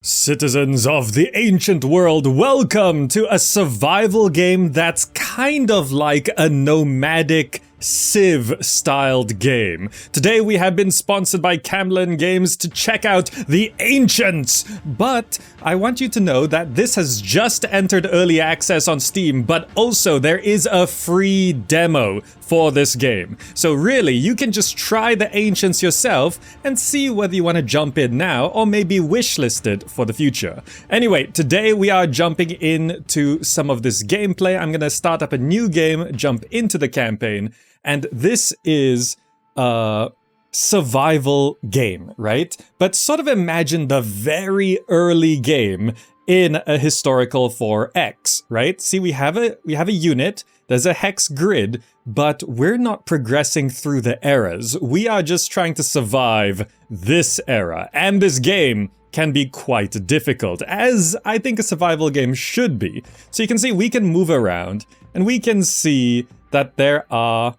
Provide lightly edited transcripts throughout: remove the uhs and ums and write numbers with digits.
Citizens of the ancient world, welcome to a survival game that's kind of like a nomadic Civ-styled game. Today we have been sponsored by Camlin Games to check out The Ancients, but I want you to know that this has just entered early access on Steam, but also there is a free demo for this game. So really, you can just try The Ancients yourself and see whether you want to jump in now or maybe wishlist it for the future. Anyway, today we are jumping into some of this gameplay. I'm gonna start up a new game, jump into the campaign, and this is a survival game, right? But sort of imagine the very early game in a historical 4X, right? See, we have a unit, there's a hex grid, but we're not progressing through the eras. We are just trying to survive this era, and this game can be quite difficult, as I think a survival game should be. So you can see we can move around, and we can see that there are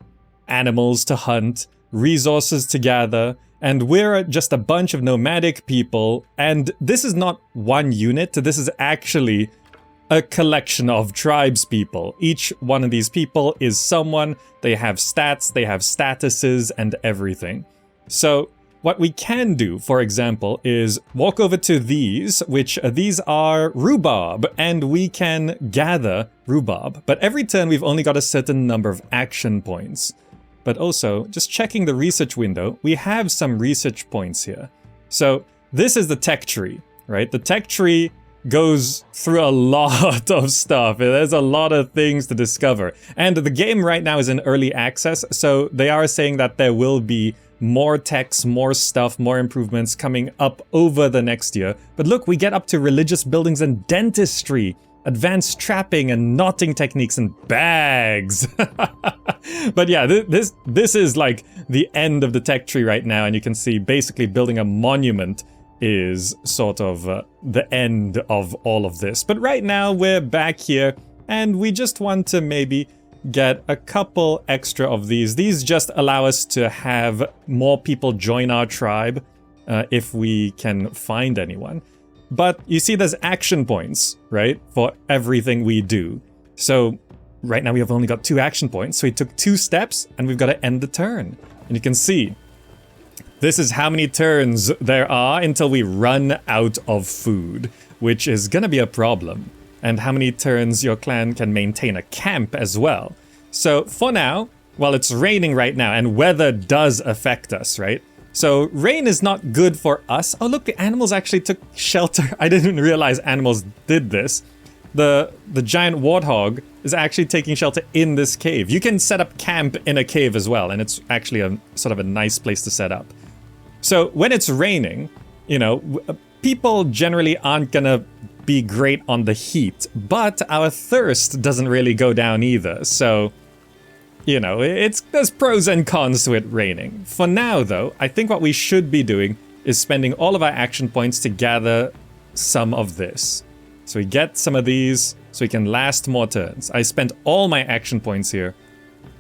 animals to hunt, resources to gather, and we're just a bunch of nomadic people, and this is not one unit, this is actually a collection of tribes people. Each one of these people is someone, they have stats, they have statuses, and everything. So what we can do, for example, is walk over to these, which these are rhubarb, and we can gather rhubarb. But every turn we've only got a certain number of action points. But also, just checking the research window, we have some research points here. So this is the tech tree, right? The tech tree goes through a lot of stuff. There's a lot of things to discover. And the game right now is in early access, so they are saying that there will be more techs, more stuff, more improvements coming up over the next year. But look, we get up to religious buildings and dentistry, advanced trapping and knotting techniques and bags. But yeah, this is like the end of the tech tree right now, and you can see basically building a monument is sort of the end of all of this. But right now we're back here, and we just want to maybe get a couple extra of these. These just allow us to have more people join our tribe if we can find anyone. But you see there's action points, right, for everything we do. So right now we have only got 2 action points, so we took 2 steps and we've got to end the turn. And you can see this is how many turns there are until we run out of food, which is gonna be a problem. And how many turns your clan can maintain a camp as well. So for now, well, it's raining right now, and weather does affect us, right? So rain is not good for us. Oh look, the animals actually took shelter. I didn't realize animals did this. The giant warthog is actually taking shelter in this cave. You can set up camp in a cave as well, and it's actually a sort of a nice place to set up. So when it's raining, you know, people generally aren't gonna be great on the heat, but our thirst doesn't really go down either. So, you know, there's pros and cons to it raining. For now, though, I think what we should be doing is spending all of our action points to gather some of this. So we get some of these so we can last more turns. I spent all my action points here,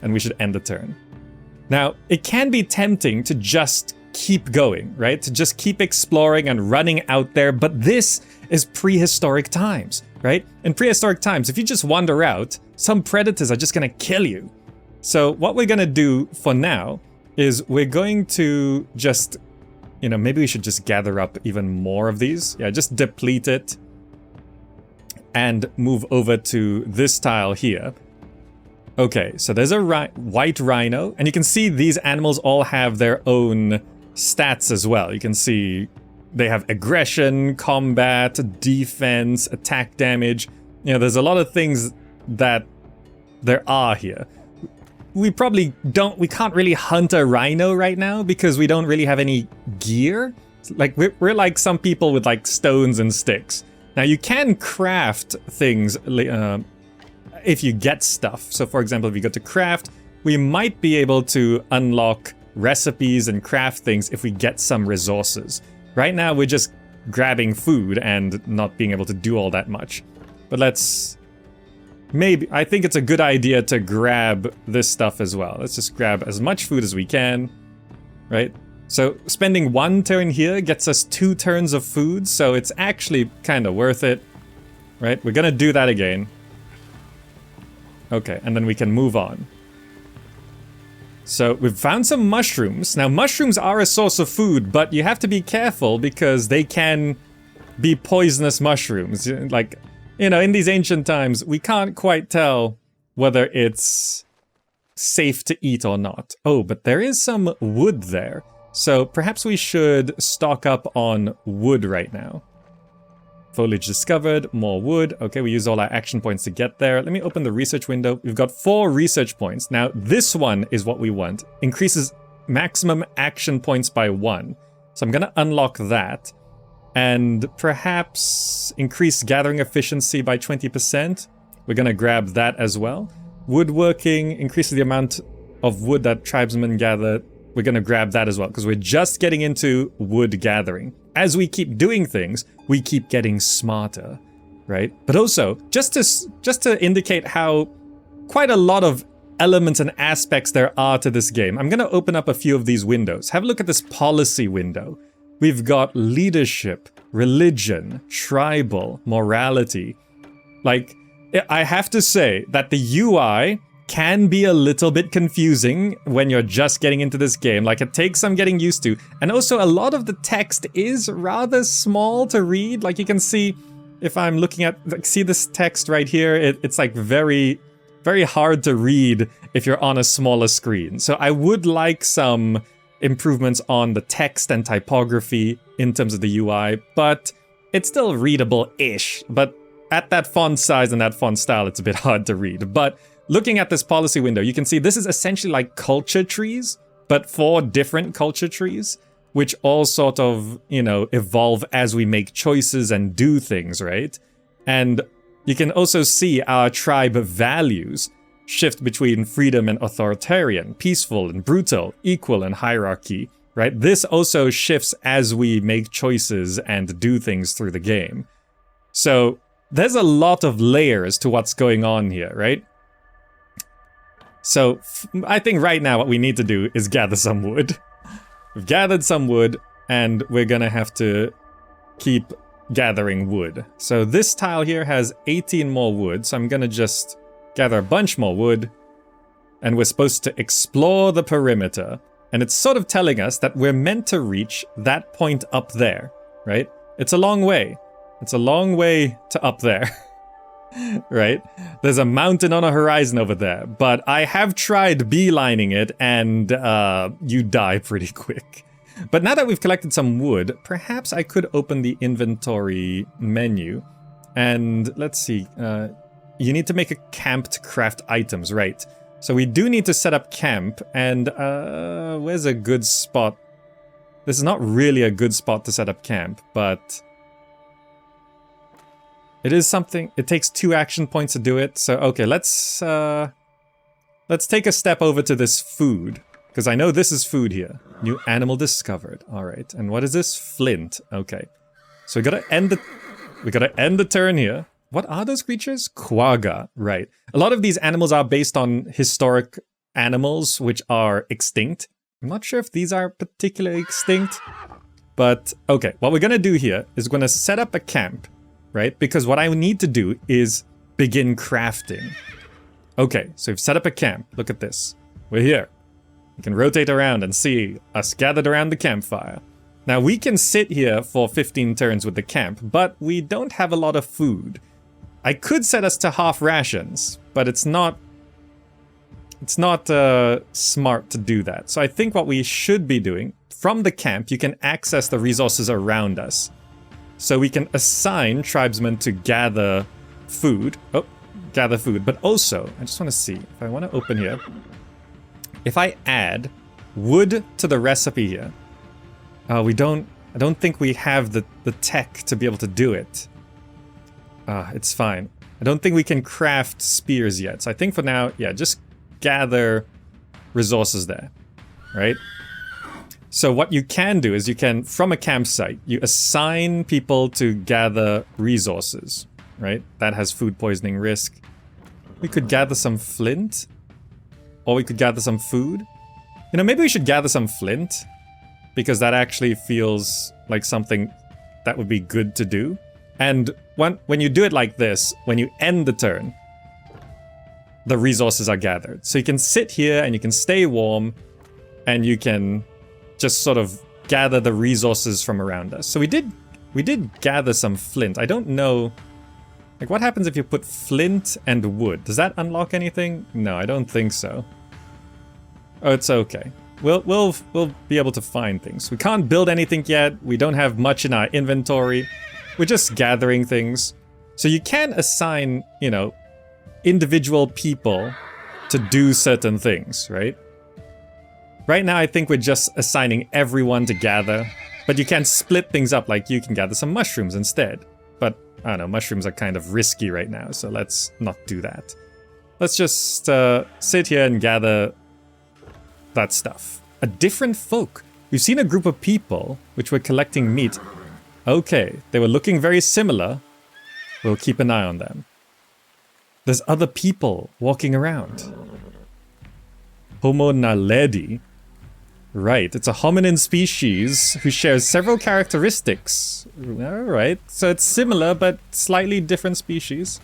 and we should end the turn. Now, it can be tempting to just keep going, right? To just keep exploring and running out there, but this is prehistoric times, right? In prehistoric times, if you just wander out, some predators are just gonna kill you. So what we're gonna do for now is we're going to just, you know, maybe we should just gather up even more of these. Yeah, just deplete it and move over to this tile here. Okay, so there's a white rhino, and you can see these animals all have their own stats as well. You can see they have aggression, combat, defense, attack damage. You know, there's a lot of things that there are here. We can't really hunt a rhino right now because we don't really have any gear. Like, we're like some people with like stones and sticks. Now you can craft things if you get stuff. So for example, if you go to craft, we might be able to unlock recipes and craft things if we get some resources. Right now we're just grabbing food and not being able to do all that much. But I think it's a good idea to grab this stuff as well. Let's just grab as much food as we can, right? So spending 1 turn here gets us 2 turns of food, so it's actually kind of worth it, right? We're gonna do that again. Okay, and then we can move on. So we've found some mushrooms. Now mushrooms are a source of food, but you have to be careful because they can be poisonous mushrooms. Like, you know, in these ancient times, we can't quite tell whether it's safe to eat or not. Oh, but there is some wood there. So perhaps we should stock up on wood right now. Foliage discovered, more wood. Okay, we use all our action points to get there. Let me open the research window. We've got 4 research points. Now, this one is what we want. Increases maximum action points by 1. So I'm gonna unlock that. And perhaps increase gathering efficiency by 20%. We're gonna grab that as well. Woodworking increases the amount of wood that tribesmen gather. We're gonna grab that as well, because we're just getting into wood gathering. As we keep doing things, we keep getting smarter, right? But also, just to indicate how quite a lot of elements and aspects there are to this game, I'm gonna open up a few of these windows. Have a look at this policy window. We've got leadership, religion, tribal, morality. Like, I have to say that the UI can be a little bit confusing when you're just getting into this game. Like, it takes some getting used to. And also, a lot of the text is rather small to read. Like, you can see, if I'm looking at, like, see this text right here? It's like very, very hard to read if you're on a smaller screen. So I would like some improvements on the text and typography in terms of the UI, but it's still readable-ish. But at that font size and that font style, it's a bit hard to read. But looking at this policy window, you can see this is essentially like culture trees, but 4 different culture trees, which all sort of, you know, evolve as we make choices and do things, right? And you can also see our tribe values shift between freedom and authoritarian, peaceful and brutal, equal and hierarchy, right? This also shifts as we make choices and do things through the game. So there's a lot of layers to what's going on here, right? So I think right now what we need to do is gather some wood. We've gathered some wood, and we're gonna have to keep gathering wood. So this tile here has 18 more wood, so I'm gonna just gather a bunch more wood, and we're supposed to explore the perimeter. And it's sort of telling us that we're meant to reach that point up there, right? It's a long way. It's a long way to up there. Right? There's a mountain on a horizon over there, but I have tried beelining it, and you die pretty quick. But now that we've collected some wood, perhaps I could open the inventory menu, and let's see, you need to make a camp to craft items, right? So we do need to set up camp, and where's a good spot? This is not really a good spot to set up camp, but it is something. It takes 2 action points to do it. So okay, let's take a step over to this food, because I know this is food here. New animal discovered. All right, and what is this? Flint. Okay, so we gotta end the turn here. What are those creatures? Quagga. Right. A lot of these animals are based on historic animals which are extinct. I'm not sure if these are particularly extinct, but okay. What we're gonna do here is we're gonna set up a camp. Right? Because what I need to do is begin crafting. Okay, so we've set up a camp. Look at this. We're here. You can rotate around and see us gathered around the campfire. Now we can sit here for 15 turns with the camp, but we don't have a lot of food. I could set us to half rations, but it's not smart to do that. So I think what we should be doing, from the camp, you can access the resources around us. So we can assign tribesmen to gather food. Oh, gather food. But also, I just want to see, if I want to open here, if I add wood to the recipe here, I don't think we have the tech to be able to do it. It's fine. I don't think we can craft spears yet. So I think for now, yeah, just gather resources there, right? So what you can do is you can, from a campsite, you assign people to gather resources, right? That has food poisoning risk. We could gather some flint, or we could gather some food. You know, maybe we should gather some flint. because that actually feels like something that would be good to do. And when you do it like this, when you end the turn, the resources are gathered. So you can sit here and you can stay warm and you can just sort of gather the resources from around us. So we did gather some flint. I don't know, like what happens if you put flint and wood? Does that unlock anything? No, I don't think so. Oh, it's okay. We'll be able to find things. We can't build anything yet. We don't have much in our inventory. We're just gathering things. So you can assign, you know, individual people to do certain things, right? Right now, I think we're just assigning everyone to gather, but you can split things up, like you can gather some mushrooms instead. But, I don't know, mushrooms are kind of risky right now, so let's not do that. Let's just sit here and gather that stuff. A different folk. We've seen a group of people which were collecting meat. Okay, they were looking very similar. We'll keep an eye on them. There's other people walking around. Homo naledi. Right, it's a hominin species who shares several characteristics. Alright, so it's similar but slightly different species.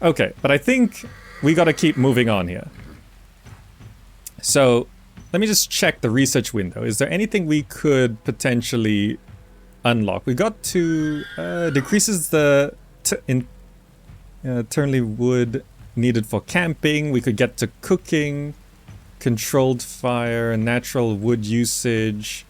Okay, but I think we gotta keep moving on here. So, let me just check the research window. Is there anything we could potentially unlock? We got to decreases the eternally wood needed for camping. We could get to cooking, controlled fire, natural wood usage.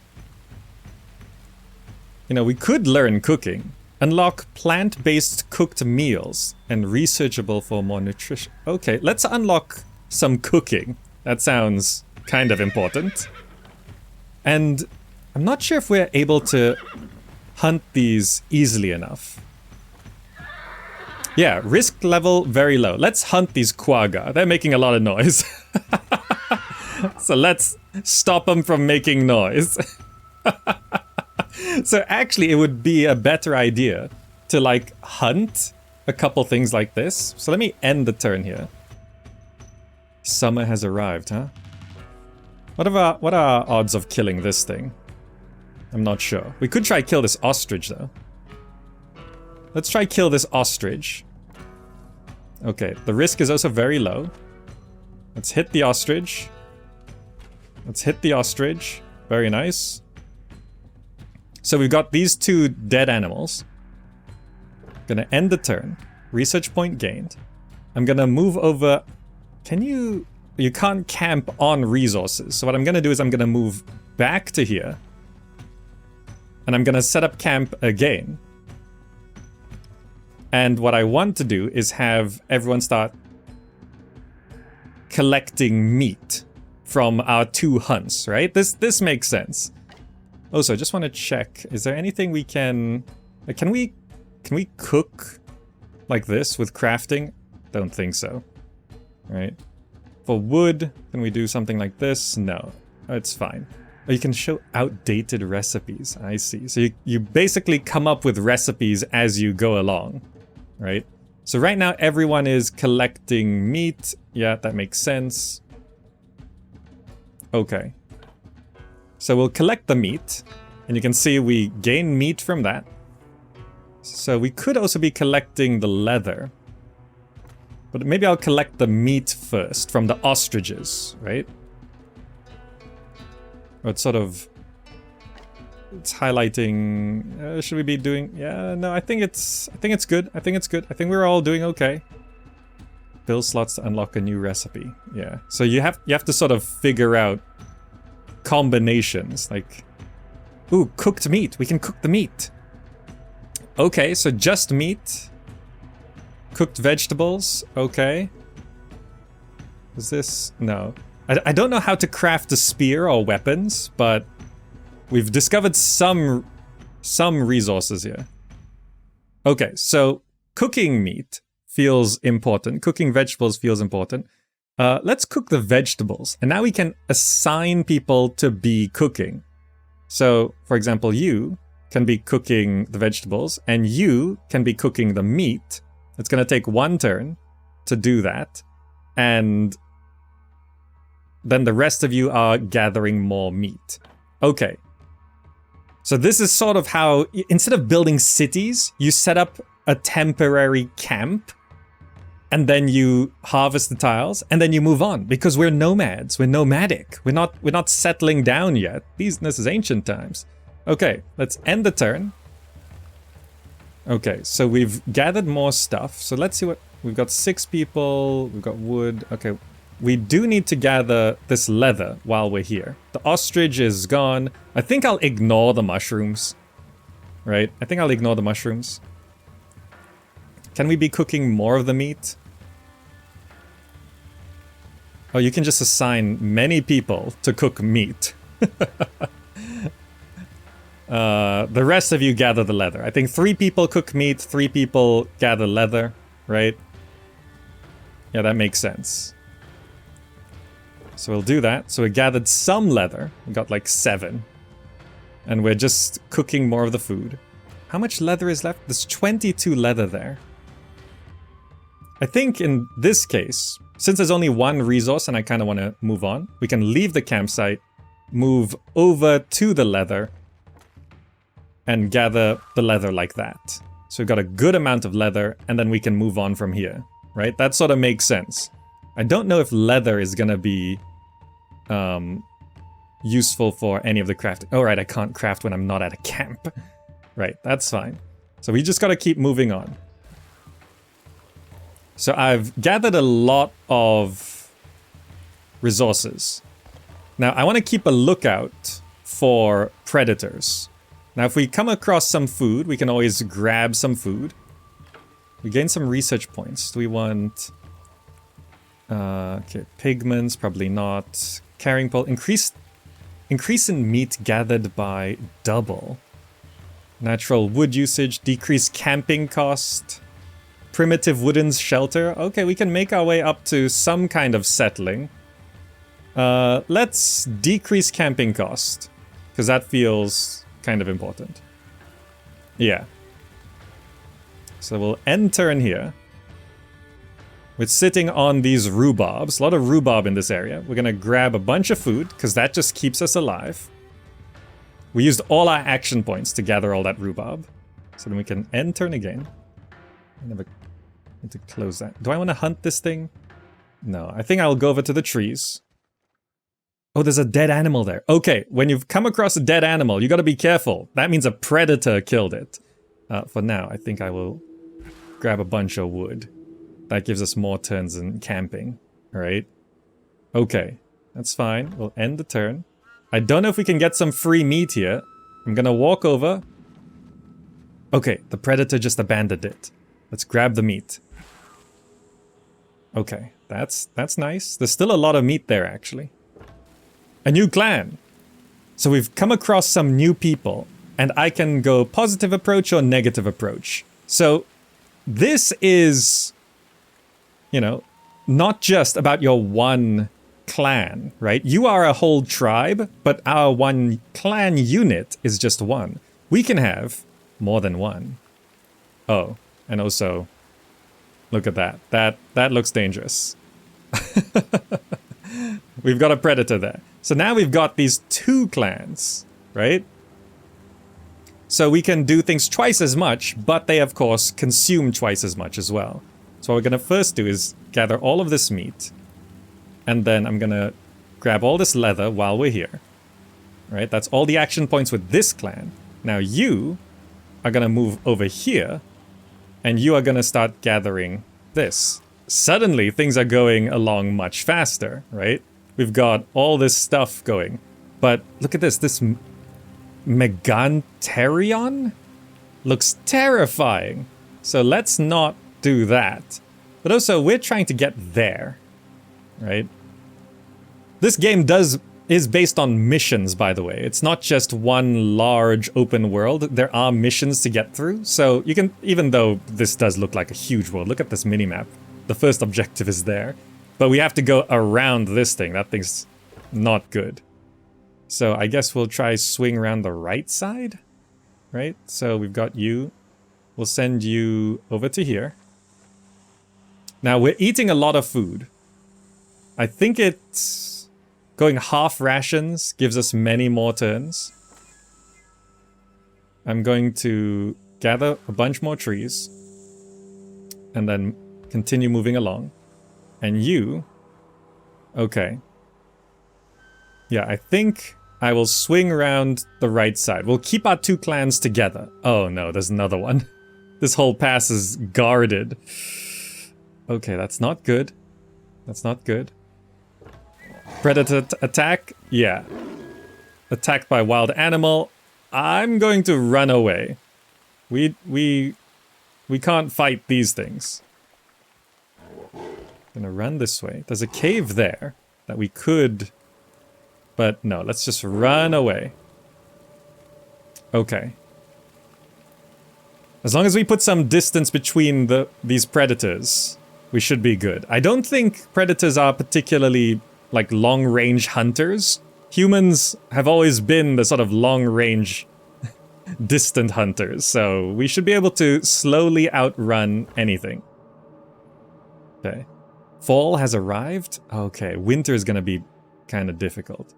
You know, we could learn cooking. Unlock plant-based cooked meals and researchable for more nutrition. Okay, let's unlock some cooking. That sounds kind of important. And I'm not sure if we're able to hunt these easily enough. Yeah, risk level very low. Let's hunt these quagga. They're making a lot of noise. So let's stop them from making noise. So actually it would be a better idea to like hunt a couple things like this. So let me end the turn here. Summer has arrived, huh? What are our odds of killing this thing? I'm not sure. We could try kill this ostrich though. Let's try kill this ostrich. Okay, the risk is also very low. Let's hit the ostrich. Let's hit the ostrich. Very nice. So we've got these two dead animals. Gonna end the turn. Research point gained. I'm gonna move over. Can you... You can't camp on resources. So what I'm gonna do is I'm gonna move back to here. And I'm gonna set up camp again. And what I want to do is have everyone start collecting meat from our two hunts, right? This makes sense. Also, I just want to check. Is there anything we can... Like, can we cook like this with crafting? Don't think so. Right? For wood, can we do something like this? No. It's fine. Oh, you can show outdated recipes. I see. So you basically come up with recipes as you go along. Right? So right now everyone is collecting meat. Yeah, that makes sense. Okay. So we'll collect the meat. And you can see we gain meat from that. So we could also be collecting the leather. But maybe I'll collect the meat first from the ostriches, right? Or it's sort of... It's highlighting... should we be doing... Yeah, no, I think it's good. I think it's good. I think we're all doing okay. Build slots to unlock a new recipe. Yeah. So you have to sort of figure out combinations. Like... Ooh, cooked meat. We can cook the meat. Okay, so just meat. Cooked vegetables. Okay. Is this... No. I don't know how to craft a spear or weapons, but... We've discovered some resources here. Okay, so cooking meat feels important. Cooking vegetables feels important. Let's cook the vegetables. And now we can assign people to be cooking. So, for example, you can be cooking the vegetables, and you can be cooking the meat. It's going to take one turn to do that. And then the rest of you are gathering more meat. Okay. So this is sort of how, instead of building cities, you set up a temporary camp, and then you harvest the tiles, and then you move on, because we're nomads, we're nomadic. We're not settling down yet. This is ancient times. Okay, let's end the turn. Okay, so we've gathered more stuff. So let's see what, we've got 6 people, we've got wood. Okay, we do need to gather this leather while we're here. The ostrich is gone. I think I'll ignore the mushrooms, right? I think I'll ignore the mushrooms. Can we be cooking more of the meat? Oh, you can just assign many people to cook meat. The rest of you gather the leather. I think 3 people cook meat, 3 people gather leather, right? Yeah, that makes sense. So we'll do that. So we gathered some leather. We got like 7. And we're just cooking more of the food. How much leather is left? There's 22 leather there. I think in this case, since there's only 1 resource and I kind of want to move on, we can leave the campsite, move over to the leather, and gather the leather like that. So we've got a good amount of leather, and then we can move on from here, right? That sort of makes sense. I don't know if leather is going to be useful for any of the crafting. Oh, right, I can't craft when I'm not at a camp. Right, that's fine. So we just got to keep moving on. So I've gathered a lot of resources. Now I want to keep a lookout for predators. Now if we come across some food, we can always grab some food. We gain some research points. Do we want... okay, pigments, probably not. Carrying pole, increase in meat gathered by double. Natural wood usage, decrease camping cost. Primitive wooden shelter. Okay, we can make our way up to some kind of settling. Let's decrease camping cost, because that feels kind of important. Yeah. So we'll end turn here. We're sitting on these rhubarbs. A lot of rhubarb in this area. We're gonna grab a bunch of food, because that just keeps us alive. We used all our action points to gather all that rhubarb. So then we can end turn again. I never need to close that. Do I want to hunt this thing? No, I think I'll go over to the trees. Oh, there's a dead animal there. Okay, when you've come across a dead animal, you gotta be careful. That means a predator killed it. For now, I think I will grab a bunch of wood. That gives us more turns in camping, alright? Okay, that's fine. We'll end the turn. I don't know if we can get some free meat here. I'm gonna walk over. Okay, the predator just abandoned it. Let's grab the meat. Okay, that's nice. There's still a lot of meat there, actually. A new clan! So we've come across some new people, and I can go positive approach or negative approach. So this is, you know, not just about your one clan, right? You are a whole tribe, but our one clan unit is just one. We can have more than one. Oh, and also, look at that. That looks dangerous. We've got a predator there. So now we've got these 2 clans, right? So we can do things twice as much, but they of course consume twice as much as well. So what we're gonna first do is gather all of this meat, and then I'm gonna grab all this leather while we're here. Right, that's all the action points with this clan. Now you are gonna move over here, and you are gonna start gathering this. Suddenly things are going along much faster, right? We've got all this stuff going. But look at this Meganterion looks terrifying. So let's not do that. But also, we're trying to get there, right? This game is based on missions, by the way. It's not just one large open world. There are missions to get through. So you can, even though this does look like a huge world, look at this minimap. The first objective is there. But we have to go around this thing. That thing's not good. So I guess we'll try swing around the right side, right? So we've got you. We'll send you over to here. Now we're eating a lot of food. I think it's going half rations gives us many more turns. I'm going to gather a bunch more trees and then continue moving along. And you... Okay. Yeah, I think I will swing around the right side. We'll keep our two clans together. Oh no, there's another one. This whole pass is guarded. Okay, that's not good. That's not good. Predator attack? Yeah. Attacked by wild animal. I'm going to run away. We can't fight these things. Gonna run this way. There's a cave there that we could... But no, let's just run away. Okay. As long as we put some distance between these predators, we should be good. I don't think predators are particularly, like, long-range hunters. Humans have always been the sort of long-range, distant hunters, so we should be able to slowly outrun anything. Okay. Fall has arrived? Okay, winter is gonna be kind of difficult.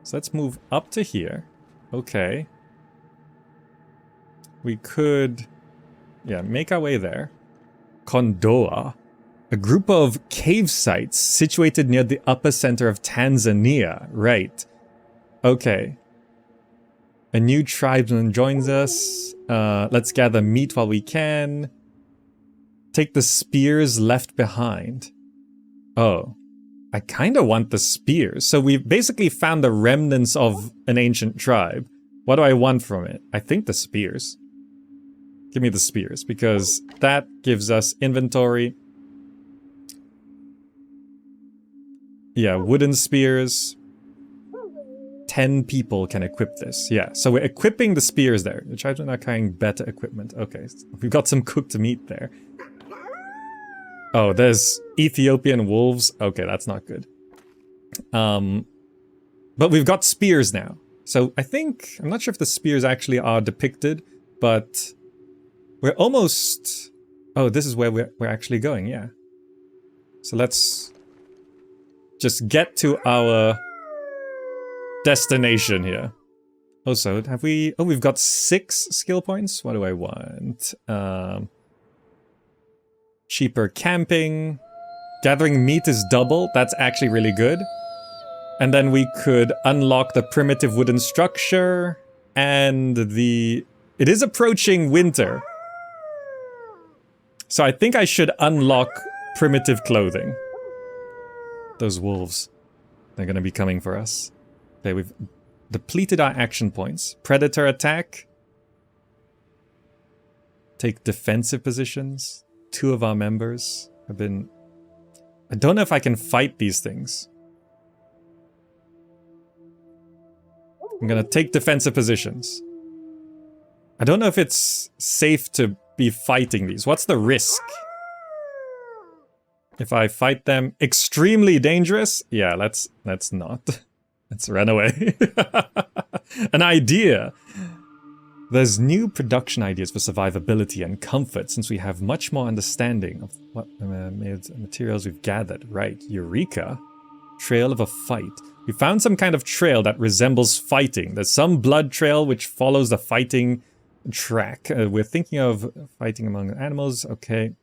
So let's move up to here. Okay. We could... Yeah, make our way there. Kondoa. A group of cave sites situated near the upper center of Tanzania. Right. Okay. A new tribesman joins us. Let's gather meat while we can. Take the spears left behind. Oh. I kind of want the spears. So we've basically found the remnants of an ancient tribe. What do I want from it? I think the spears. Give me the spears, because that gives us inventory. Yeah, wooden spears. 10 people can equip this. Yeah, so we're equipping the spears there. The tribesmen are carrying better equipment. Okay, so we've got some cooked meat there. Oh, there's Ethiopian wolves. Okay, that's not good. But we've got spears now. So I think... I'm not sure if the spears actually are depicted, but... We're almost... Oh, this is where we're actually going, yeah. So let's... just get to our... destination here. Also, have we... Oh, we've got 6 skill points? What do I want? Cheaper camping. Gathering meat is double. That's actually really good. And then we could unlock the primitive wooden structure. And the... It is approaching winter. So I think I should unlock primitive clothing. Those wolves. They're gonna be coming for us. Okay, we've depleted our action points. Predator attack. Take defensive positions. 2 of our members have been... I don't know if I can fight these things. I'm gonna take defensive positions. I don't know if it's safe to be fighting these. What's the risk? If I fight them, extremely dangerous? Yeah, let's not. Let's run away. An idea. There's new production ideas for survivability and comfort since we have much more understanding of what materials we've gathered. Right, Eureka. Trail of a fight. We found some kind of trail that resembles fighting. There's some blood trail which follows the fighting track. We're thinking of fighting among animals. Okay.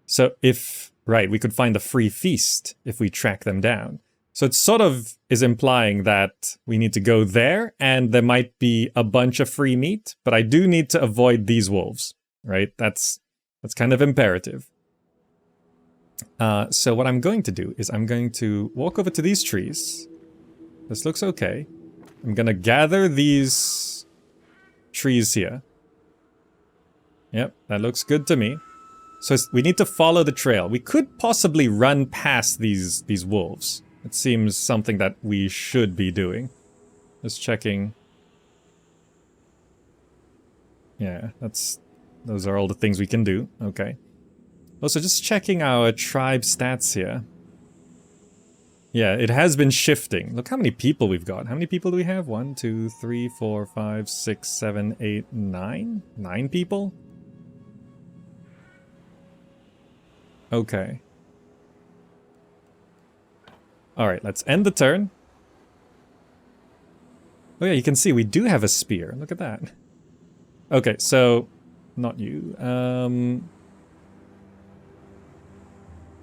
So if... Right, we could find a free feast if we track them down. So it sort of is implying that we need to go there, and there might be a bunch of free meat, but I do need to avoid these wolves, right? That's kind of imperative. So what I'm going to do is I'm going to walk over to these trees. This looks okay. I'm gonna gather these trees here. Yep, that looks good to me. So we need to follow the trail. We could possibly run past these wolves. It seems something that we should be doing. Just checking. Yeah, those are all the things we can do. Okay. Also, just checking our tribe stats here. Yeah, it has been shifting. Look how many people we've got. How many people do we have? 1, 2, 3, 4, 5, 6, 7, 8, 9? 9 people? Okay. Alright, let's end the turn. Oh yeah, you can see we do have a spear. Look at that. Okay, so not you.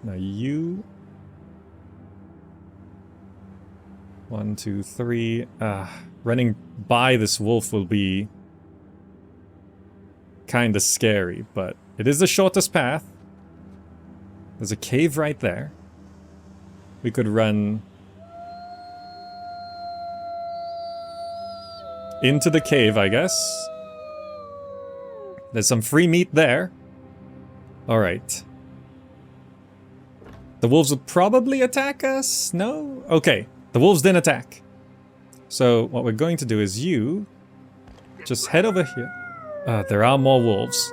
No, you. 1, 2, 3. Running by this wolf will be kind of scary, but it is the shortest path. There's a cave right there. We could run into the cave, I guess. There's some free meat there. Alright. The wolves will probably attack us? No? Okay. The wolves didn't attack. So what we're going to do is you just head over here. There are more wolves.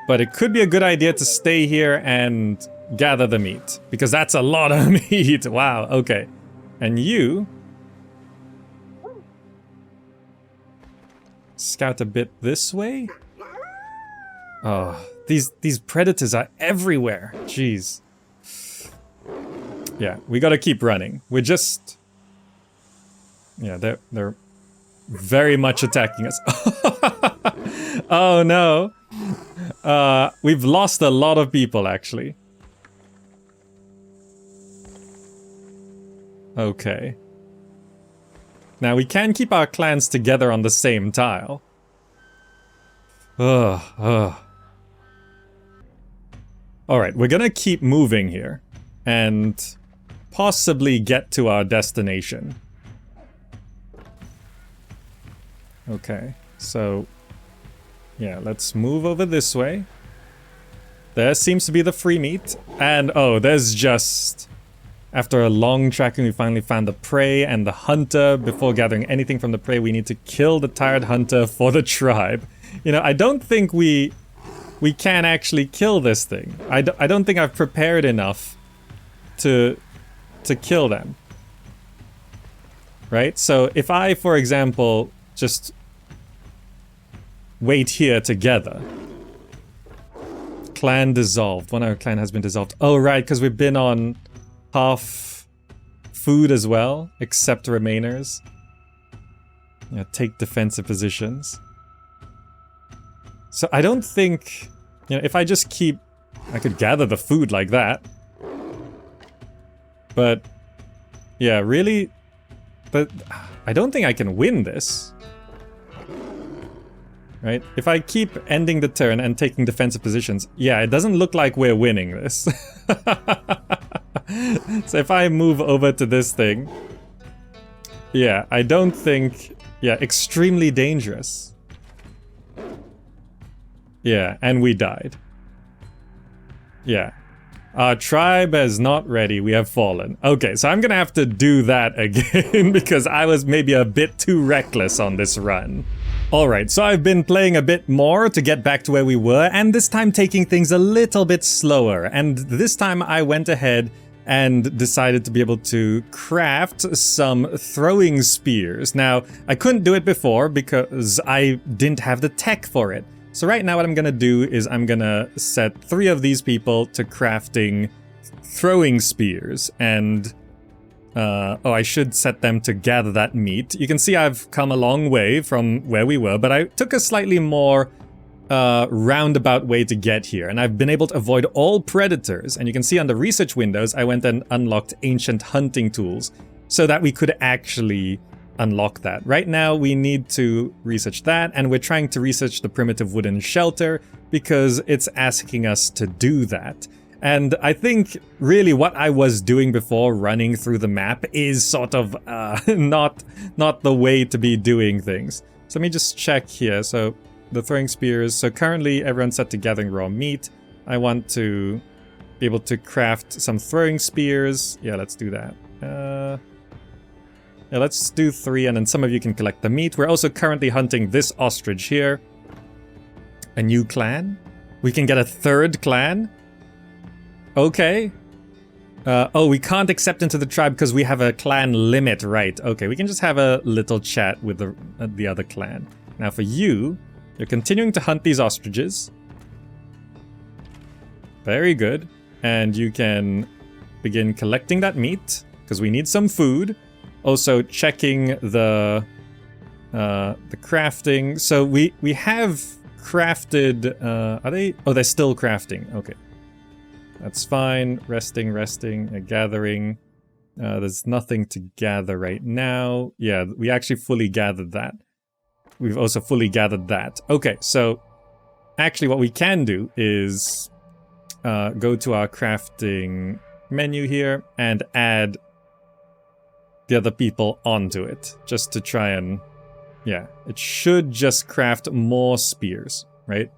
But it could be a good idea to stay here and gather the meat. Because that's a lot of meat. Wow, okay. And you scout a bit this way. Oh, these predators are everywhere. Jeez. Yeah, we gotta keep running. We're just... Yeah, they're very much attacking us. Oh no. We've lost a lot of people, actually. Okay. Now, we can keep our clans together on the same tile. Alright, we're gonna keep moving here. And possibly get to our destination. Okay, so... Yeah, let's move over this way. There seems to be the free meat. And, oh, there's just... After a long tracking, we finally found the prey and the hunter. Before gathering anything from the prey, we need to kill the tired hunter for the tribe. You know, I don't think we can actually kill this thing. I don't think I've prepared enough to kill them. Right? So if I, for example, just wait here together. Clan dissolved. One of our clan has been dissolved. Oh, right, because we've been on half food as well, except remainers. Yeah, take defensive positions. So I don't think, you know, if I just keep, I could gather the food like that. But yeah, really, but I don't think I can win this. Right? If I keep ending the turn and taking defensive positions, yeah, it doesn't look like we're winning this. So if I move over to this thing, yeah, I don't think, yeah, extremely dangerous. Yeah, and we died. Yeah. Our tribe is not ready, we have fallen. Okay, so I'm gonna have to do that again because I was maybe a bit too reckless on this run. Alright, so I've been playing a bit more to get back to where we were, and this time taking things a little bit slower. And this time I went ahead and decided to be able to craft some throwing spears. Now, I couldn't do it before because I didn't have the tech for it. So right now what I'm gonna do is I'm gonna set 3 of these people to crafting throwing spears, and oh, I should set them to gather that meat. You can see I've come a long way from where we were, but I took a slightly more roundabout way to get here, and I've been able to avoid all predators. And you can see on the research windows, I went and unlocked ancient hunting tools so that we could actually unlock that. Right now, we need to research that, and we're trying to research the primitive wooden shelter because it's asking us to do that. And I think really what I was doing before running through the map is sort of not the way to be doing things. So let me just check here. So the throwing spears. So currently everyone's set to gathering raw meat. I want to be able to craft some throwing spears. Yeah, let's do that. Yeah, let's do 3 and then some of you can collect the meat. We're also currently hunting this ostrich here. A new clan? We can get a 3rd clan? Okay. Oh, we can't accept into the tribe because we have a clan limit, right? Okay, we can just have a little chat with the other clan. Now for you, you're continuing to hunt these ostriches. Very good. And you can begin collecting that meat because we need some food. Also checking the The crafting. So we have crafted. Are they? Oh, they're still crafting. Okay, that's fine. Resting, gathering. There's nothing to gather right now. Yeah, we actually fully gathered that. We've also fully gathered that. Okay, so actually what we can do is go to our crafting menu here and add the other people onto it, just to try and, yeah, it should just craft more spears, right?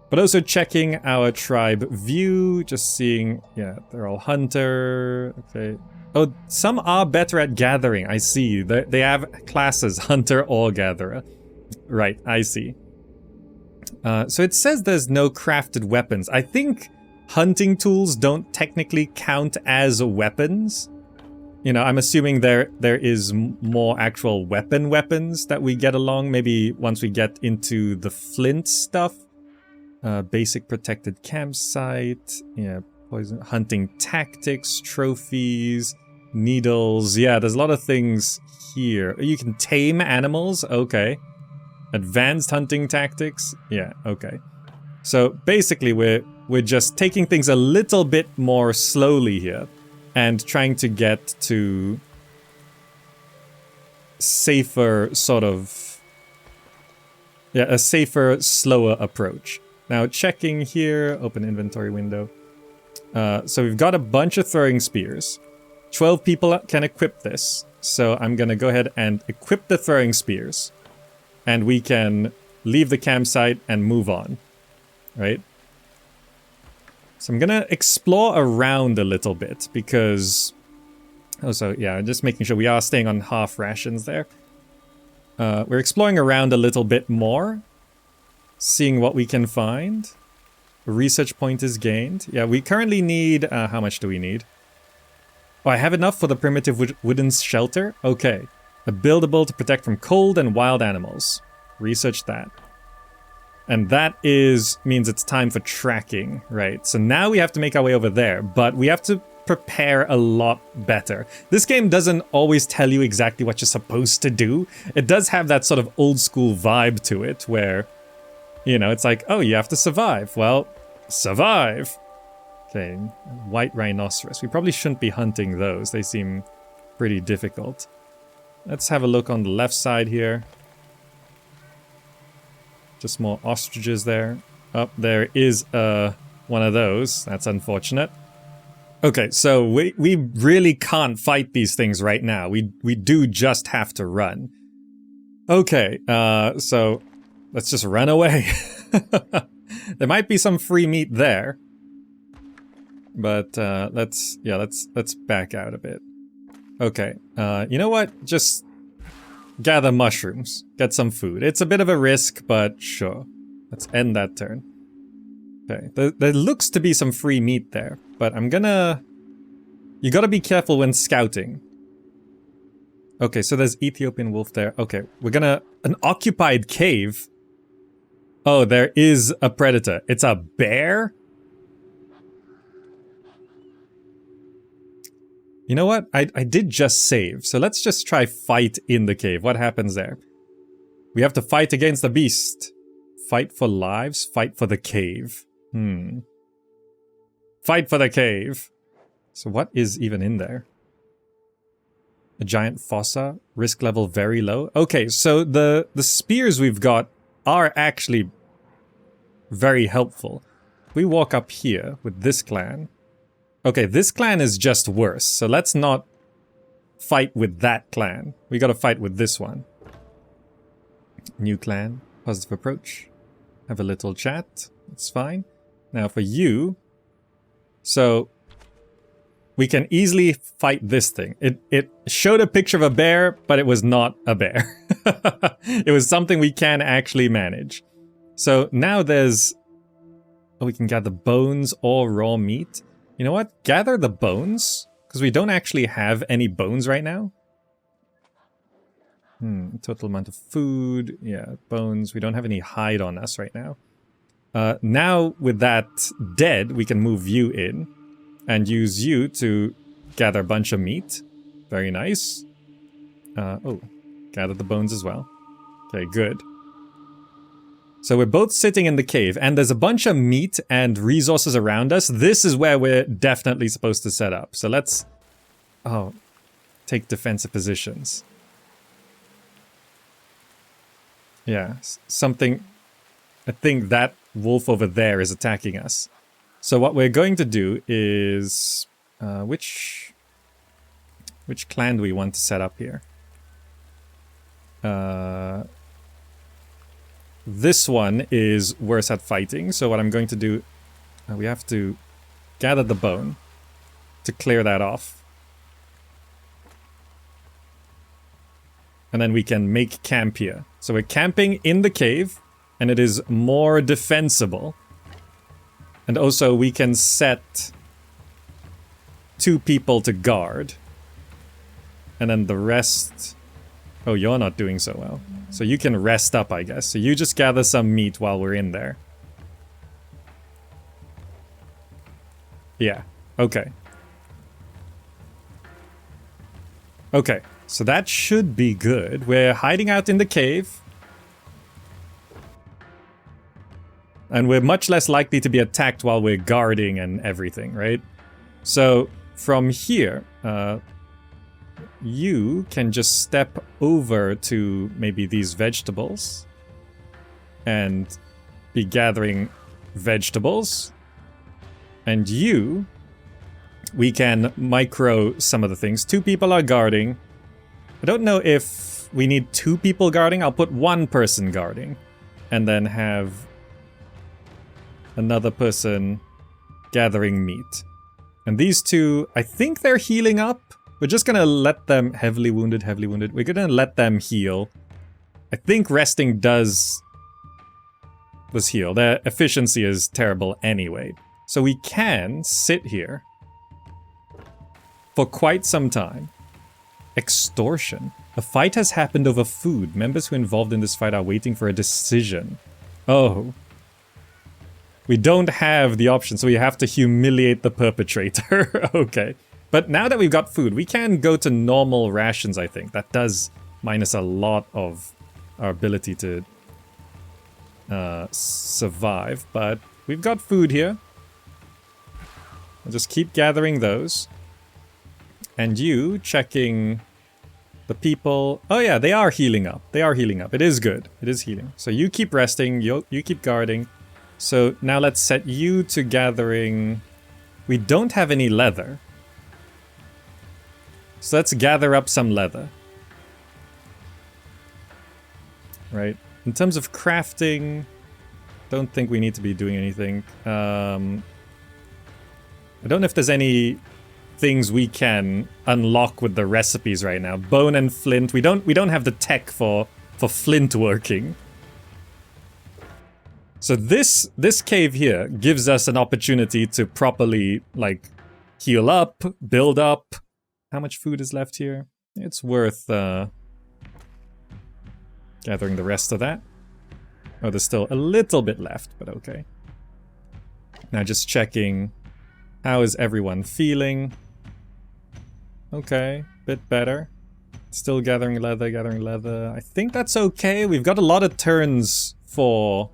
But also checking our tribe view, just seeing, yeah, they're all hunter, okay. Oh, some are better at gathering, I see. They have classes, hunter or gatherer. Right, I see. So it says there's no crafted weapons. I think hunting tools don't technically count as weapons. You know, I'm assuming there is more actual weapons that we get along, maybe once we get into the flint stuff. Basic protected campsite, yeah, poison, hunting tactics, trophies, needles. Yeah, there's a lot of things here. You can tame animals, okay. Advanced hunting tactics, yeah, okay. So basically we're just taking things a little bit more slowly here and trying to get to safer sort of, yeah, a safer, slower approach. Now checking here, open inventory window. So we've got a bunch of throwing spears. 12 people can equip this. So I'm gonna go ahead and equip the throwing spears. And we can leave the campsite and move on, right? So I'm gonna explore around a little bit because... Also, yeah, just making sure we are staying on half rations there. We're exploring around a little bit more. Seeing what we can find. A research point is gained. Yeah, we currently need... how much do we need? Oh, I have enough for the primitive wooden shelter? Okay. A buildable to protect from cold and wild animals. Research that. And that means it's time for tracking, right? So now we have to make our way over there, but we have to prepare a lot better. This game doesn't always tell you exactly what you're supposed to do. It does have that sort of old school vibe to it where, you know, it's like, oh, you have to survive. Well, survive. Okay, white rhinoceros. We probably shouldn't be hunting those. They seem pretty difficult. Let's have a look on the left side here. Just more ostriches there. Oh, there is one of those. That's unfortunate. Okay, so we really can't fight these things right now. We do just have to run. Okay, so let's just run away. There might be some free meat there. But let's back out a bit. Okay, you know what? Just gather mushrooms. Get some food. It's a bit of a risk, but sure. Let's end that turn. Okay, there looks to be some free meat there, but I'm gonna... You gotta be careful when scouting. Okay, so there's Ethiopian wolf there. Okay, we're gonna... An occupied cave? Oh, there is a predator. It's a bear? You know what? I did just save, so let's just try fight in the cave. What happens there? We have to fight against the beast. Fight for lives, fight for the cave. Fight for the cave. So what is even in there? A giant fossa, risk level very low. Okay, so the spears we've got are actually very helpful. We walk up here with this clan. Okay, this clan is just worse, so let's not fight with that clan. We gotta fight with this one. New clan, positive approach. Have a little chat, it's fine. Now for you, so we can easily fight this thing. It showed a picture of a bear, but it was not a bear. It was something we can actually manage. So now there's... Oh, we can gather bones or raw meat. You know what? Gather the bones, because we don't actually have any bones right now. Total amount of food. Yeah, bones. We don't have any hide on us right now. Now, with that dead, we can move you in and use you to gather a bunch of meat. Very nice. Oh, gather the bones as well. Okay, good. So we're both sitting in the cave, and there's a bunch of meat and resources around us. This is where we're definitely supposed to set up. So let's... Oh, take defensive positions. Yeah, something... I think that wolf over there is attacking us. So what we're going to do is... Which clan do we want to set up here? This one is worse at fighting, so what I'm going to do... we have to gather the bone to clear that off. And then we can make camp here. So we're camping in the cave, and it is more defensible. And also we can set 2 people to guard. And then the rest... Oh, you're not doing so well. So you can rest up, I guess. So you just gather some meat while we're in there. Yeah, okay. Okay, so that should be good. We're hiding out in the cave. And we're much less likely to be attacked while we're guarding and everything, right? So from here, you can just step over to maybe these vegetables and be gathering vegetables. And we can micro some of the things. 2 people are guarding. I don't know if we need 2 people guarding. I'll put 1 person guarding and then have another person gathering meat. And these 2, I think they're healing up. We're just gonna let them... Heavily wounded. We're gonna let them heal. I think resting does heal. Their efficiency is terrible anyway. So we can sit here for quite some time. Extortion. A fight has happened over food. Members who are involved in this fight are waiting for a decision. Oh. We don't have the option, so we have to humiliate the perpetrator. Okay. But now that we've got food, we can go to normal rations, I think. That does minus a lot of our ability to survive. But we've got food here. I'll just keep gathering those. And you checking the people. Oh yeah, they are healing up. It is good. It is healing. So you keep resting. You keep guarding. So now let's set you to gathering. We don't have any leather. So let's gather up some leather. Right. In terms of crafting, don't think we need to be doing anything. I don't know if there's any things we can unlock with the recipes right now. Bone and flint. We don't have the tech for flint working. So this cave here gives us an opportunity to properly like heal up, build up. How much food is left here? It's worth gathering the rest of that. Oh, there's still a little bit left, but okay. Now just checking, how is everyone feeling? Okay, bit better. Still gathering leather. I think that's okay. We've got a lot of turns for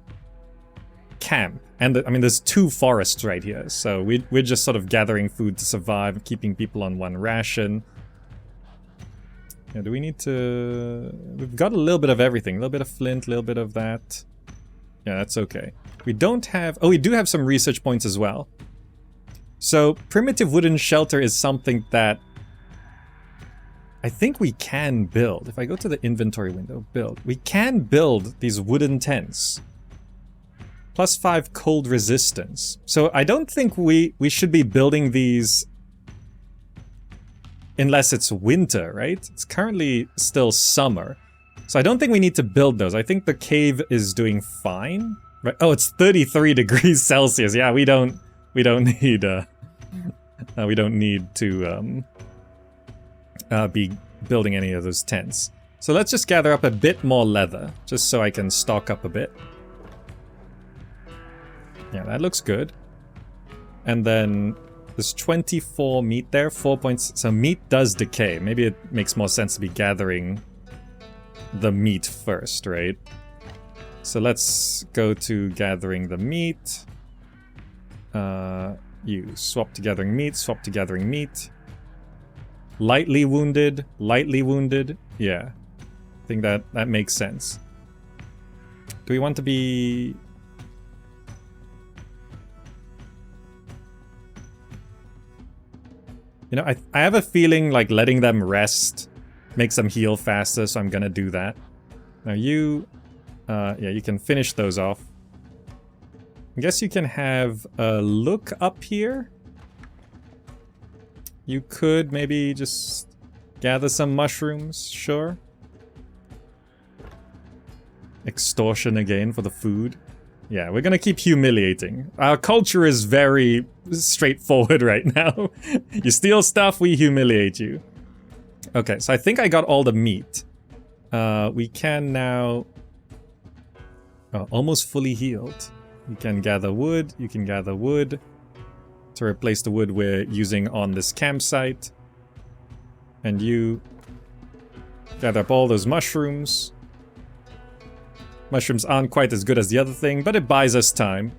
camp. And I mean, there's 2 forests right here, so we're just sort of gathering food to survive, keeping people on 1 ration. Yeah, do we need to... We've got a little bit of everything. A little bit of flint, a little bit of that. Yeah, that's okay. We don't have... Oh, we do have some research points as well. So, primitive wooden shelter is something that I think we can build. If I go to the inventory window, build. We can build these wooden tents. +5 cold resistance. So I don't think we should be building these unless it's winter, right? It's currently still summer. So I don't think we need to build those. I think the cave is doing fine. Right? Oh, it's 33 degrees Celsius. Yeah, we don't need to be building any of those tents. So let's just gather up a bit more leather, just so I can stock up a bit. Yeah, that looks good. And then there's 24 meat there, 4 points. So meat does decay. Maybe it makes more sense to be gathering the meat first, right? So let's go to gathering the meat. You swap to gathering meat, swap to gathering meat. Lightly wounded, lightly wounded. Yeah, I think that makes sense. Do we want to be... You know, I have a feeling like letting them rest makes them heal faster, so I'm gonna do that. Now you... yeah, you can finish those off. I guess you can have a look up here. You could maybe just gather some mushrooms, sure. Extortion again for the food. Yeah, we're gonna keep humiliating. Our culture is very straightforward right now. You steal stuff, we humiliate you. Okay, so I think I got all the meat. We can now... Oh, almost fully healed. You can gather wood, you can gather wood to replace the wood we're using on this campsite. And you gather up all those mushrooms. Mushrooms aren't quite as good as the other thing, but it buys us time.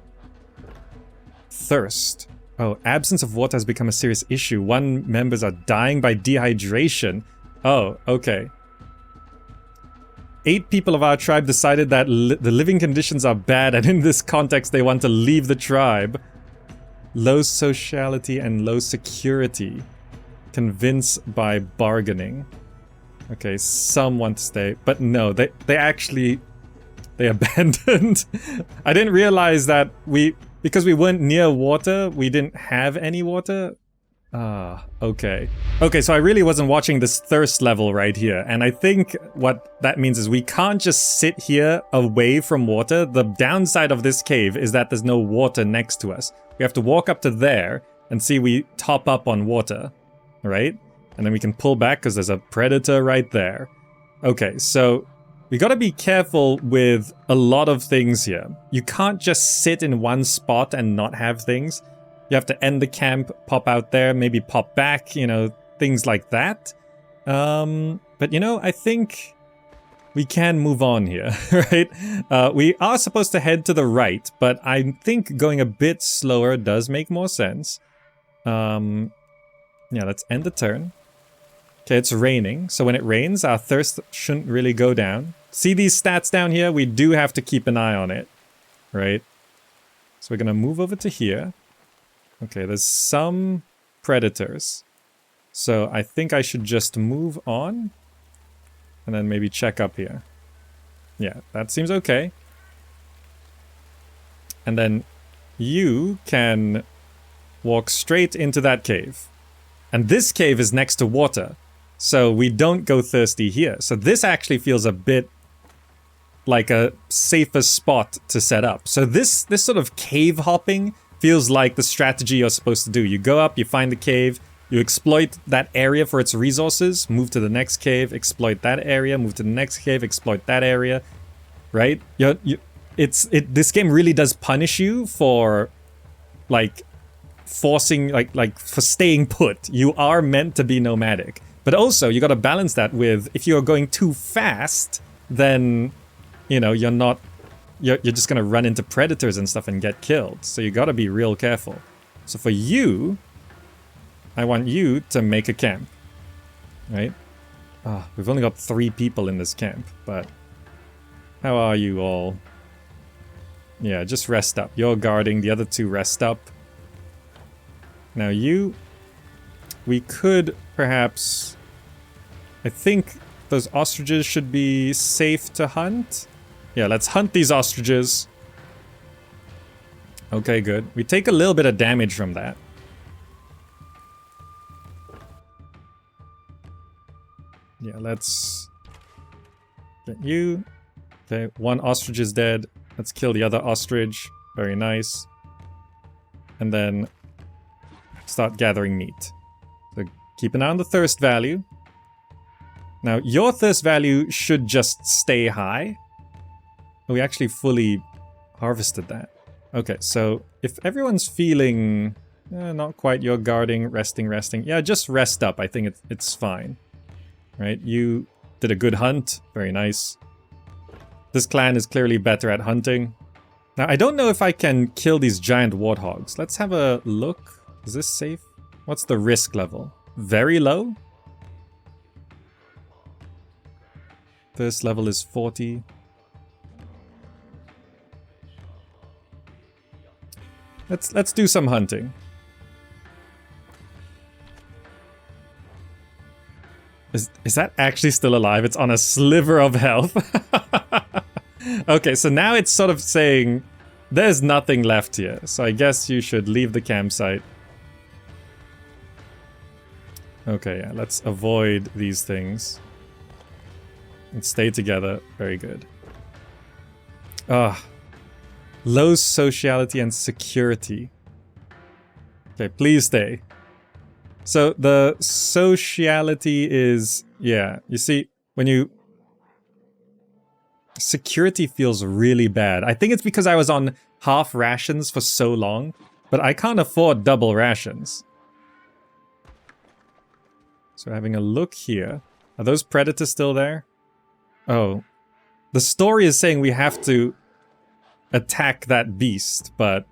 Thirst. Oh, absence of water has become a serious issue. 1 members are dying by dehydration. Oh, okay. 8 people of our tribe decided that the living conditions are bad, and in this context they want to leave the tribe. Low sociality and low security. Convince by bargaining. Okay, some want to stay, but no, they actually... They abandoned. I didn't realize that because we weren't near water, we didn't have any water. Ah, okay. Okay, so I really wasn't watching this thirst level right here. And I think what that means is we can't just sit here away from water. The downside of this cave is that there's no water next to us. We have to walk up to there and see we top up on water, right? And then we can pull back because there's a predator right there. Okay, so... We gotta be careful with a lot of things here. You can't just sit in one spot and not have things. You have to end the camp, pop out there, maybe pop back, you know, things like that. But you know, I think we can move on here, right? We are supposed to head to the right, but I think going a bit slower does make more sense. Yeah, let's end the turn. Okay, it's raining, so when it rains, our thirst shouldn't really go down. See these stats down here? We do have to keep an eye on it, right? So we're gonna move over to here. Okay, there's some predators. So I think I should just move on. And then maybe check up here. Yeah, that seems okay. And then you can walk straight into that cave. And this cave is next to water. So we don't go thirsty here. So this actually feels a bit like a safer spot to set up. So this sort of cave hopping feels like the strategy you're supposed to do. You go up, you find the cave, you exploit that area for its resources, move to the next cave, exploit that area, move to the next cave, exploit that area, right? This game really does punish you for like forcing, like for staying put. You are meant to be nomadic. But also, you gotta balance that with, if you're going too fast, then, you know, you're just gonna run into predators and stuff and get killed. So you gotta be real careful. So for you, I want you to make a camp, right? Ah, we've only got 3 people in this camp, but how are you all? Yeah, just rest up. You're guarding, the other 2 rest up. Now we could perhaps, I think those ostriches should be safe to hunt. Yeah, let's hunt these ostriches. Okay, good. We take a little bit of damage from that. Yeah, let's get you. Okay, 1 ostrich is dead. Let's kill the other ostrich. Very nice. And then start gathering meat. So keep an eye on the thirst value. Now, your thirst value should just stay high. We actually fully harvested that. Okay, so if everyone's feeling not quite, you're guarding, resting. Yeah, just rest up. I think it's fine. Right? You did a good hunt. Very nice. This clan is clearly better at hunting. Now, I don't know if I can kill these giant warthogs. Let's have a look. Is this safe? What's the risk level? Very low? This level is 40. Let's do some hunting. Is that actually still alive? It's on a sliver of health. Okay, so now it's sort of saying there's nothing left here. So I guess you should leave the campsite. Okay, yeah, let's avoid these things. And stay together. Very good. Low sociality and security. Okay, please stay. So the sociality is, yeah, you see, when you... Security feels really bad. I think it's because I was on half rations for so long, but I can't afford double rations. So having a look here. Are those predators still there? Oh. The story is saying we have to attack that beast, but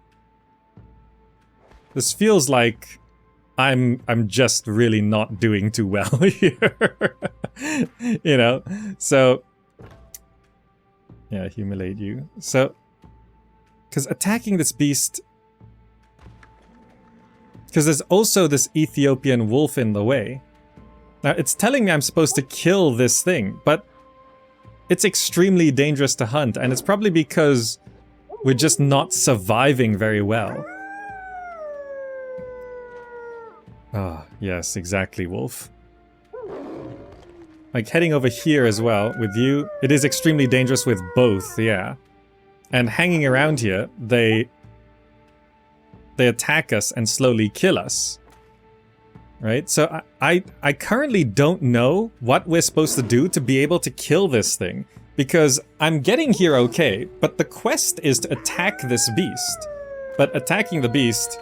this feels like I'm just really not doing too well here. You know? So yeah, humiliate you. So because attacking this beast, because there's also this Ethiopian wolf in the way. Now it's telling me I'm supposed to kill this thing, but it's extremely dangerous to hunt, and it's probably because we're just not surviving very well. Ah, yes, exactly, wolf. Like, heading over here as well, with you, it is extremely dangerous with both, yeah. And hanging around here, they attack us and slowly kill us. Right? So I currently don't know what we're supposed to do to be able to kill this thing. Because I'm getting here okay, but the quest is to attack this beast. But attacking the beast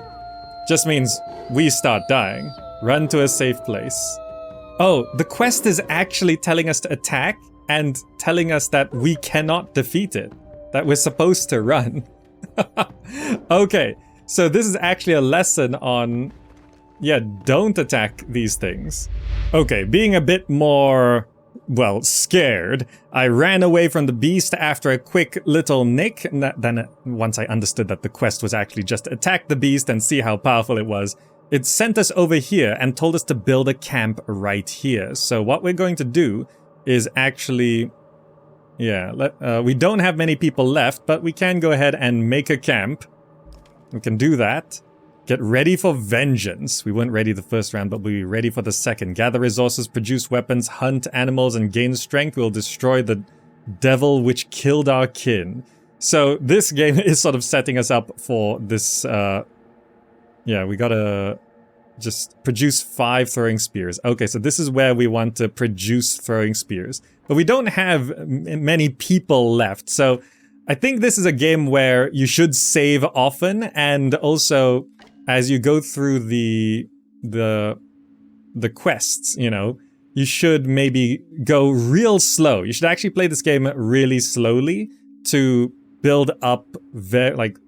just means we start dying. Run to a safe place. Oh, the quest is actually telling us to attack and telling us that we cannot defeat it. That we're supposed to run. Okay, so this is actually a lesson on... yeah, don't attack these things. Okay, being a bit more, well, scared, I ran away from the beast after a quick little nick. And then once I understood that the quest was actually just to attack the beast and see how powerful it was, it sent us over here and told us to build a camp right here. So what we're going to do is actually... yeah, we don't have many people left, but we can go ahead and make a camp. We can do that. Get ready for vengeance. We weren't ready the first round, but we'll be ready for the second. Gather resources, produce weapons, hunt animals, and gain strength. We'll destroy the devil which killed our kin. So this game is sort of setting us up for this, yeah, we gotta just produce 5 throwing spears. Okay, so this is where we want to produce throwing spears. But we don't have many people left, so I think this is a game where you should save often, and also... as you go through the quests, you know, you should maybe go real slow. You should actually play this game really slowly to build up like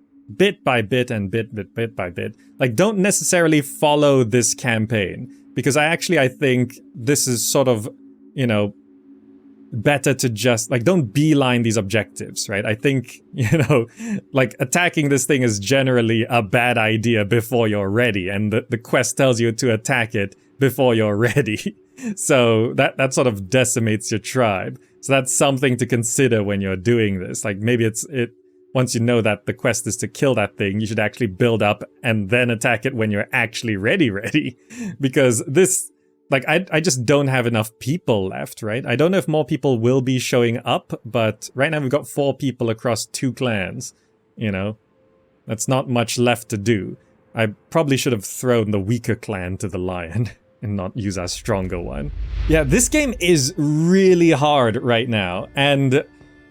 bit by bit and bit by bit. Like, don't necessarily follow this campaign, because I think this is sort of, you know, better to just, like, don't beeline these objectives, right? I think, you know, like, attacking this thing is generally a bad idea before you're ready, and the quest tells you to attack it before you're ready. So that sort of decimates your tribe. So that's something to consider when you're doing this. Like, maybe once you know that the quest is to kill that thing, you should actually build up and then attack it when you're actually ready. Because this... like, I just don't have enough people left, right? I don't know if more people will be showing up, but right now we've got 4 people across 2 clans, you know? That's not much left to do. I probably should have thrown the weaker clan to the lion and not use our stronger one. Yeah, this game is really hard right now, and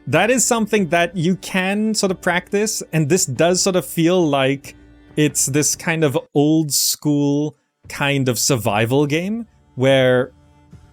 that is something that you can sort of practice, and this does sort of feel like it's this kind of old school kind of survival game, where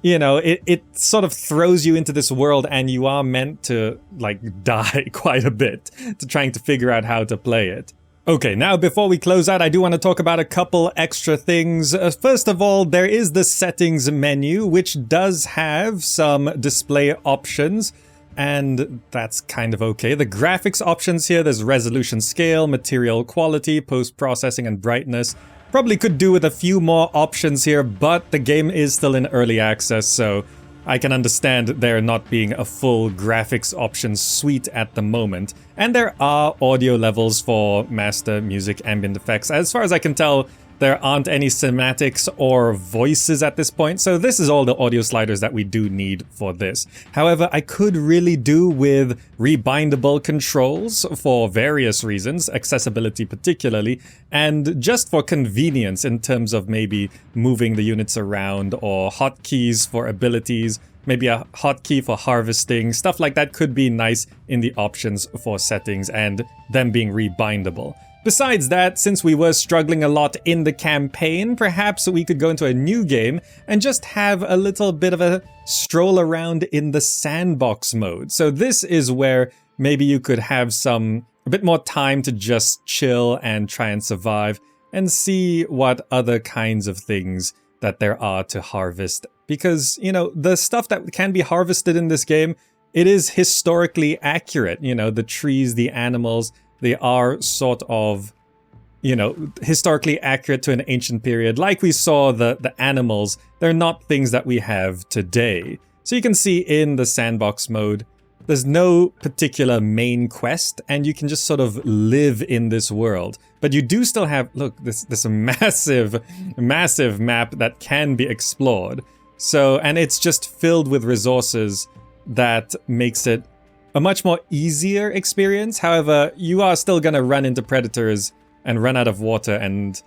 you know, it sort of throws you into this world and you are meant to, like, die quite a bit to trying to figure out how to play it. Okay, now before we close out, I do want to talk about a couple extra things. First of all, there is the settings menu, which does have some display options, and that's kind of okay. The graphics options here, there's resolution scale, material quality, post-processing, and brightness. Probably could do with a few more options here, but the game is still in early access, so I can understand there not being a full graphics options suite at the moment. And there are audio levels for master, music, ambient effects. As far as I can tell, there aren't any cinematics or voices at this point, so this is all the audio sliders that we do need for this. However, I could really do with rebindable controls for various reasons, accessibility particularly, and just for convenience in terms of maybe moving the units around or hotkeys for abilities, maybe a hotkey for harvesting, stuff like that could be nice in the options for settings and them being rebindable. Besides that, since we were struggling a lot in the campaign, perhaps we could go into a new game and just have a little bit of a stroll around in the sandbox mode. So this is where maybe you could have a bit more time to just chill and try and survive and see what other kinds of things that there are to harvest. Because, you know, the stuff that can be harvested in this game, it is historically accurate. You know, the trees, the animals, they are sort of, you know, historically accurate to an ancient period. Like we saw the animals, they're not things that we have today. So you can see in the sandbox mode, there's no particular main quest, and you can just sort of live in this world. But you do still have, look, this massive map that can be explored. So, and it's just filled with resources that makes it a much more easier experience. However, you are still gonna run into predators and run out of water and,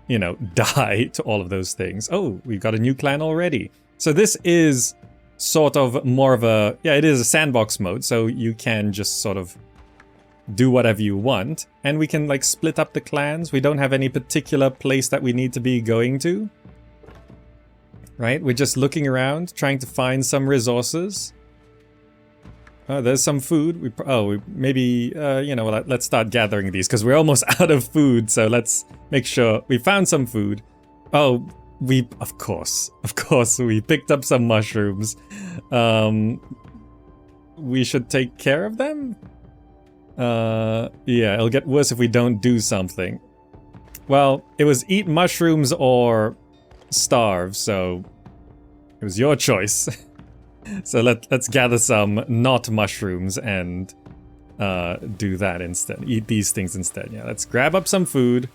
you know, die to all of those things. Oh, we've got a new clan already. So this is sort of more of a, yeah, it is a sandbox mode, so you can just sort of do whatever you want. And we can, like, split up the clans. We don't have any particular place that we need to be going to. Right? We're just looking around, trying to find some resources. Oh, there's some food. Maybe, you know, let's start gathering these because we're almost out of food. So let's make sure we found some food. Oh, of course, we picked up some mushrooms. We should take care of them? Yeah, it'll get worse if we don't do something. Well, it was eat mushrooms or starve, so it was your choice. So let's gather some not mushrooms and do that instead. Eat these things instead. Yeah, let's grab up some food.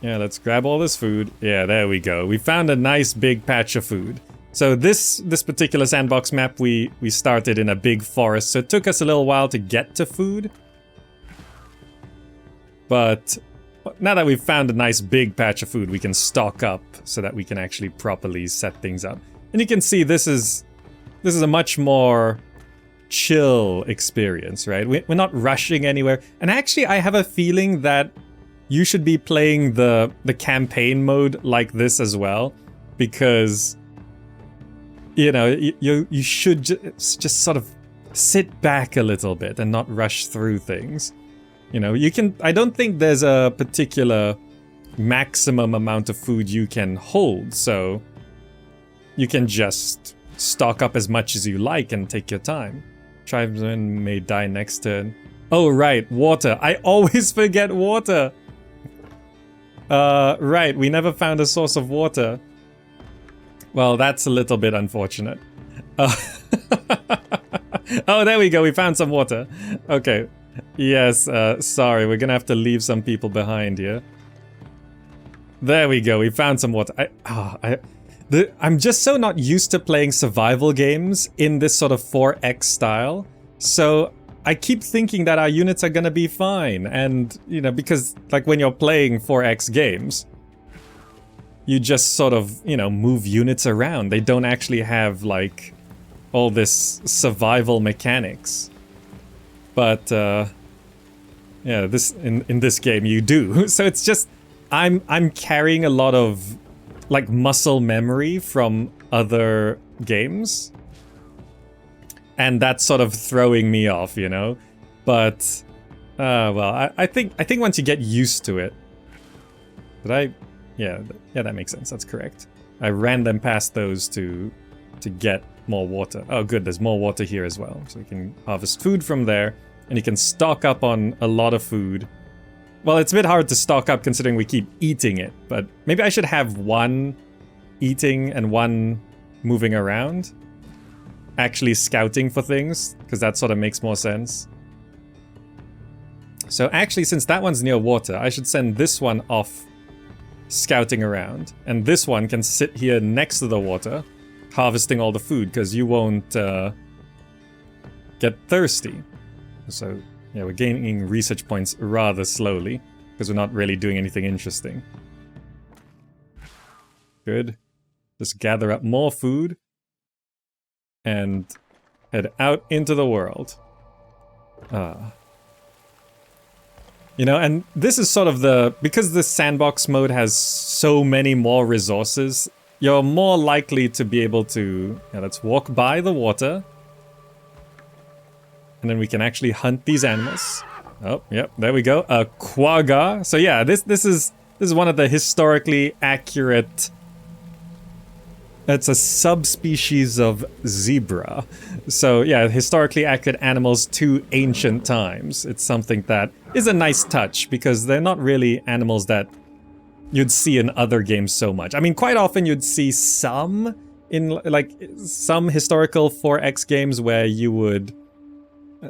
Yeah, let's grab all this food. Yeah, there we go. We found a nice big patch of food. So this particular sandbox map, we started in a big forest, so it took us a little while to get to food. But now that we've found a nice big patch of food, we can stock up so that we can actually properly set things up. And you can see this is a much more chill experience, right? We're not rushing anywhere. And actually, I have a feeling that you should be playing the campaign mode like this as well, because, you know, you should just sort of sit back a little bit and not rush through things. You know, I don't think there's a particular maximum amount of food you can hold, so you can just stock up as much as you like and take your time. Tribesmen may die next turn. Oh, right, water. I always forget water. Right, we never found a source of water. Well, that's a little bit unfortunate. Oh, there we go, we found some water. Okay. Yes, sorry, we're gonna have to leave some people behind here. There we go, we found some water. I'm just so not used to playing survival games in this sort of 4X style. So I keep thinking that our units are gonna be fine. And, you know, because, like, when you're playing 4X games, you just sort of, you know, move units around. They don't actually have, like, all this survival mechanics. But, yeah, in this game you do. So it's just, I'm carrying a lot of like muscle memory from other games. And that's sort of throwing me off, you know? But, well, I think once you get used to it... Yeah, that makes sense, that's correct. I ran them past those to get more water. Oh good, there's more water here as well. So you can harvest food from there, and you can stock up on a lot of food. Well, it's a bit hard to stock up considering we keep eating it, but maybe I should have one eating and one moving around. Actually scouting for things, because that sort of makes more sense. So actually, since that one's near water, I should send this one off scouting around. And this one can sit here next to the water, harvesting all the food, because you won't get thirsty. So, yeah, we're gaining research points rather slowly, because we're not really doing anything interesting. Good. Just gather up more food and head out into the world. You know, and this is sort of because this sandbox mode has so many more resources, you're more likely to be able to... Yeah, let's walk by the water. And then we can actually hunt these animals. Oh, yep, there we go. A quagga. So yeah, this is one of the historically accurate... It's a subspecies of zebra. So yeah, historically accurate animals to ancient times. It's something that is a nice touch because they're not really animals that you'd see in other games so much. I mean, quite often you'd see some in like some historical 4X games where you would,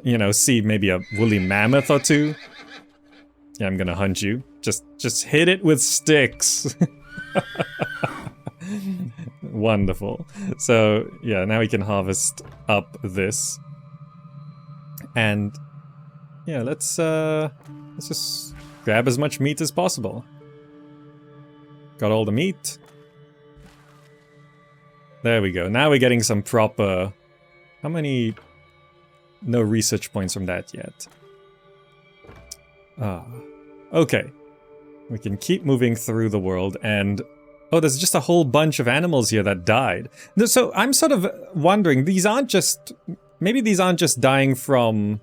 you know, see maybe a woolly mammoth or two. Yeah, I'm gonna hunt you. Just hit it with sticks. Wonderful. So yeah, now we can harvest up this, and yeah, let's just grab as much meat as possible. Got all the meat. There we go. Now we're getting some proper. How many? No research points from that yet. Okay. We can keep moving through the world and. Oh, there's just a whole bunch of animals here that died. So I'm sort of wondering, maybe these aren't just dying from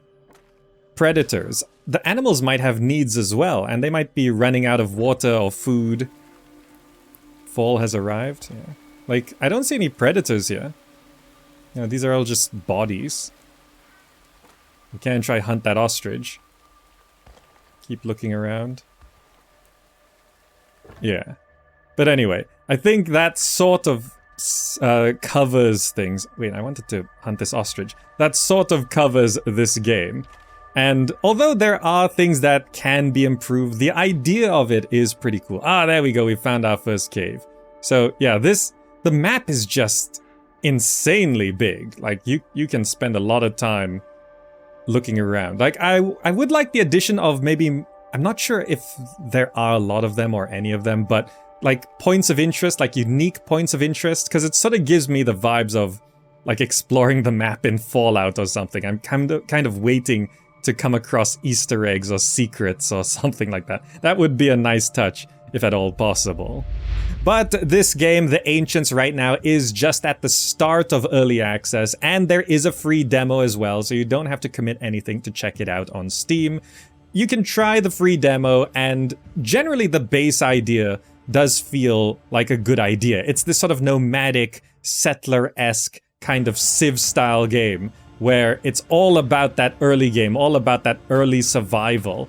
predators. The animals might have needs as well, and they might be running out of water or food. Fall has arrived. Yeah. Like, I don't see any predators here. You know, these are all just bodies. We can try hunt that ostrich. Keep looking around. Yeah. But anyway, I think that sort of covers things. Wait, I wanted to hunt this ostrich. That sort of covers this game. And although there are things that can be improved, the idea of it is pretty cool. Ah, there we go. We found our first cave. So yeah, the map is just insanely big. Like you can spend a lot of time looking around. Like I would like the addition of maybe, I'm not sure if there are a lot of them or any of them, but like points of interest, like unique points of interest, because it sort of gives me the vibes of like exploring the map in Fallout or something. I'm kind of waiting to come across Easter eggs or secrets or something like that. That would be a nice touch, if at all possible. But this game, The Ancients, right now is just at the start of early access, and there is a free demo as well, so you don't have to commit anything to check it out on Steam. You can try the free demo, and generally the base idea does feel like a good idea. It's this sort of nomadic, settler-esque kind of Civ-style game where it's all about that early game, all about that early survival,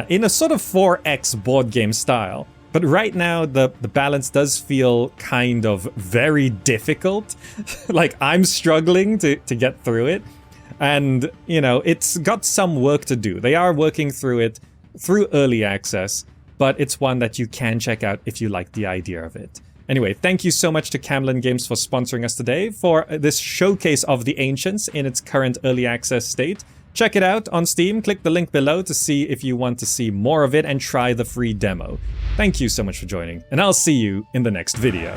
in a sort of 4X board game style. But right now, the balance does feel kind of very difficult. Like, I'm struggling to get through it. And, you know, it's got some work to do. They are working through it through early access, but it's one that you can check out if you like the idea of it. Anyway, thank you so much to Camlin Games for sponsoring us today for this showcase of The Ancients in its current early access state. Check it out on Steam, click the link below to see if you want to see more of it and try the free demo. Thank you so much for joining, and I'll see you in the next video.